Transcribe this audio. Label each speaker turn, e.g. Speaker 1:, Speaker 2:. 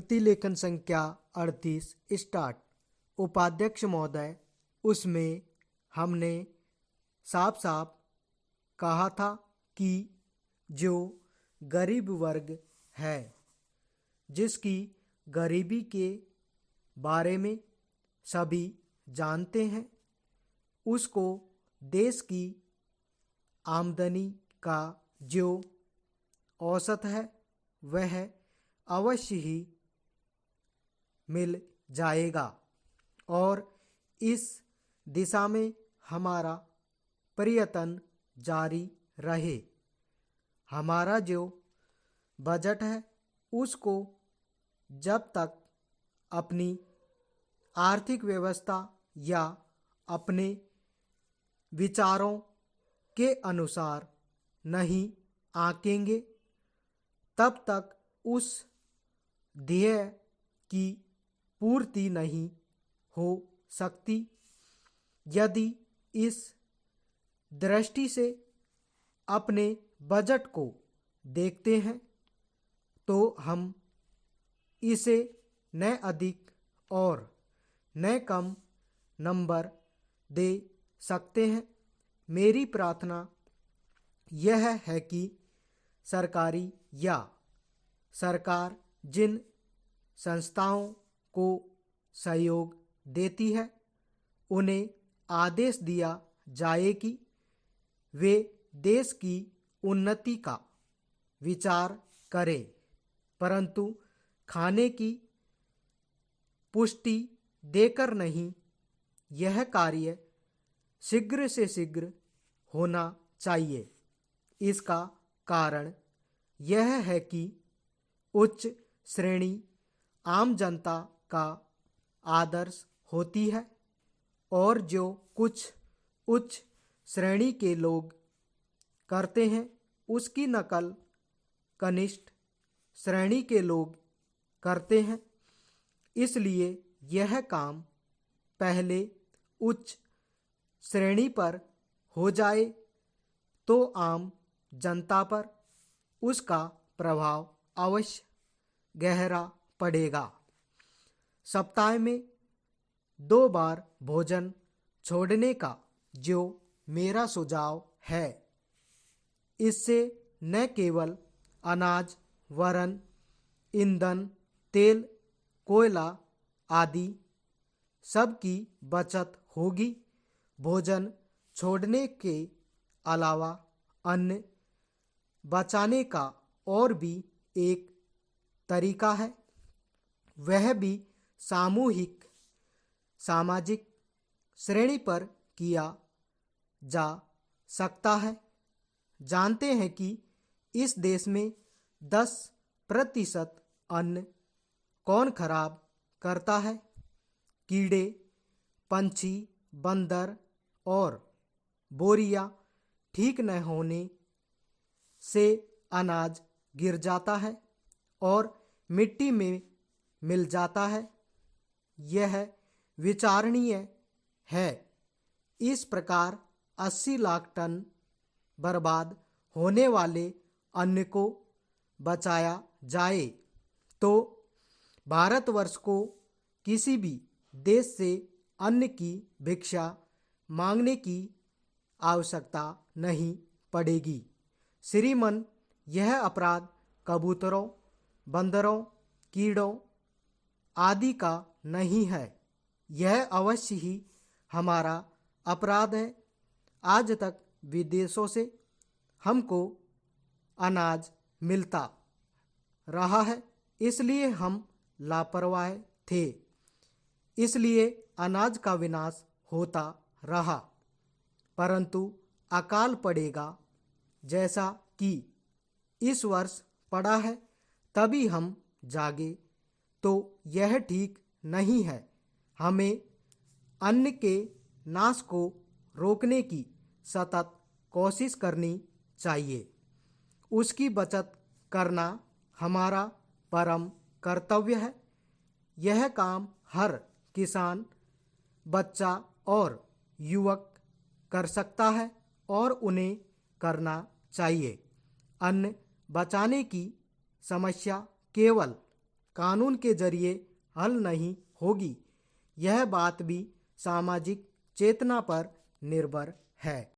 Speaker 1: विनती लेखन संख्या 38 स्टार्ट। उपाध्यक्ष महोदय, उसमें हमने साफ साफ कहा था कि जो गरीब वर्ग है, जिसकी गरीबी के बारे में सभी जानते हैं, उसको देश की आमदनी का जो औसत है वह अवश्य ही मिल जाएगा और इस दिशा में हमारा प्रयत्न जारी रहे। हमारा जो बजट है उसको जब तक अपनी आर्थिक व्यवस्था या अपने विचारों के अनुसार नहीं आंकेंगे, तब तक उस ध्येय की पूर्ति नहीं हो सकती। यदि इस दृष्टि से अपने बजट को देखते हैं तो हम इसे न अधिक और न कम नंबर दे सकते हैं। मेरी प्रार्थना यह है कि सरकारी या सरकार जिन संस्थाओं को सहयोग देती है उन्हें आदेश दिया जाए कि वे देश की उन्नति का विचार करें, परंतु खाने की पुष्टि देकर नहीं। यह कार्य शीघ्र से शीघ्र होना चाहिए। इसका कारण यह है कि उच्च श्रेणी आम जनता का आदर्श होती है और जो कुछ उच्च श्रेणी के लोग करते हैं उसकी नकल कनिष्ठ श्रेणी के लोग करते हैं। इसलिए यह काम पहले उच्च श्रेणी पर हो जाए तो आम जनता पर उसका प्रभाव अवश्य गहरा पड़ेगा। सप्ताह में 2 बार भोजन छोड़ने का जो मेरा सुझाव है, इससे न केवल अनाज वरन ईंधन, तेल, कोयला आदि सब की बचत होगी। भोजन छोड़ने के अलावा अन्न बचाने का और भी एक तरीका है, वह भी सामाजिक श्रेणी पर किया जा सकता है। जानते हैं कि इस देश में 10% अन्न कौन खराब करता है? कीड़े, पंछी, बंदर और बोरियां ठीक न होने से अनाज गिर जाता है और मिट्टी में मिल जाता है। यह विचारणीय है। इस प्रकार 80 लाख टन बर्बाद होने वाले अन्न को बचाया जाए तो भारतवर्ष को किसी भी देश से अन्न की भिक्षा मांगने की आवश्यकता नहीं पड़ेगी। श्रीमान, यह अपराध कबूतरों, बंदरों, कीड़ों आदि का नहीं है। यह अवश्य ही हमारा अपराध है। आज तक विदेशों से हमको अनाज मिलता रहा है, इसलिए हम लापरवाह थे, इसलिए अनाज का विनाश होता रहा। परंतु अकाल पड़ेगा जैसा कि इस वर्ष पड़ा है, तभी हम जागे तो यह ठीक नहीं है। हमें अन्न के नाश को रोकने की सतत कोशिश करनी चाहिए। उसकी बचत करना हमारा परम कर्तव्य है। यह काम हर किसान, बच्चा और युवक कर सकता है और उन्हें करना चाहिए। अन्न बचाने की समस्या केवल कानून के जरिए हल नहीं होगी। यह बात भी सामाजिक चेतना पर निर्भर है।